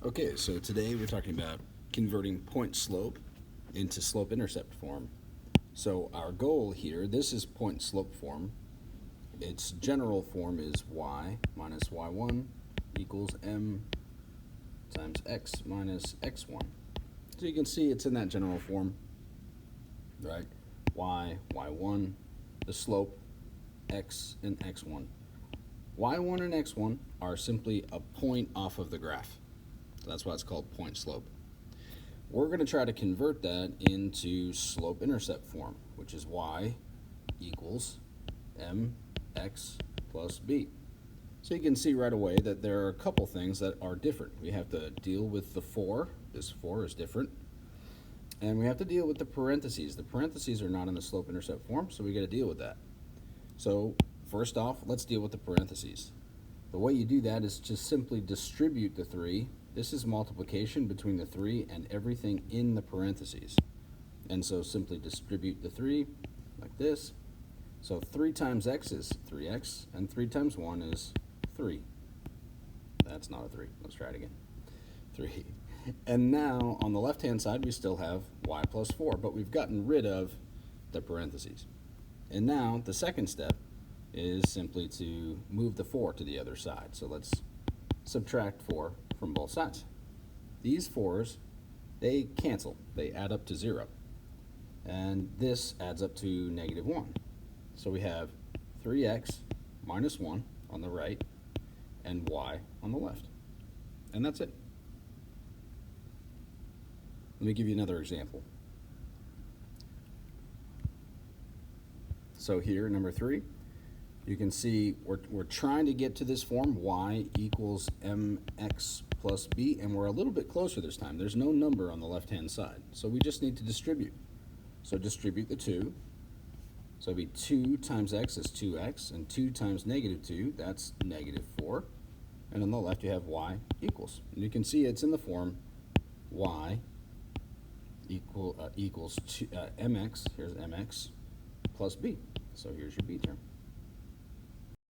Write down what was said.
Okay, so today we're talking about converting point slope into slope intercept form. So our goal here, this is point slope form. Its general form is y minus y1 equals m times x minus x1. So you can see it's in that general form, right? y1, the slope, x and x1. y1 and x1 are simply a point off of the graph. So that's why it's called point slope. We're going to try to convert that into slope intercept form, which is y equals mx plus b. So you can see right away that there are a couple things that are different. We have to deal with the 4. This 4 is different. And we have to deal with the parentheses. The parentheses are not in the slope intercept form, so we got to deal with that. So first off, let's deal with the parentheses. The way you do that is just simply distribute the 3. This is multiplication between the 3 and everything in the parentheses. And so simply distribute the 3 like this. So 3 times x is 3x, and 3 times 1 is 3. That's not a 3. Let's try it again. 3. And now on the left-hand side, we still have y plus 4, but we've gotten rid of the parentheses. And now the second step is simply to move the 4 to the other side. So let's subtract 4 from both sides. These 4's, they cancel. They add up to 0. And this adds up to negative 1. So we have 3x minus 1 on the right and y on the left. And that's it. Let me give you another example. So here, number 3, you can see we're trying to get to this form, y equals mx plus b, and we're a little bit closer this time. There's no number on the left-hand side, so we just need to distribute. So distribute the 2. So it'll be 2 times x is 2x, and 2 times negative 2, that's negative 4. And on the left you have y equals. And you can see it's in the form y equals mx, here's mx, plus b. So here's your b term.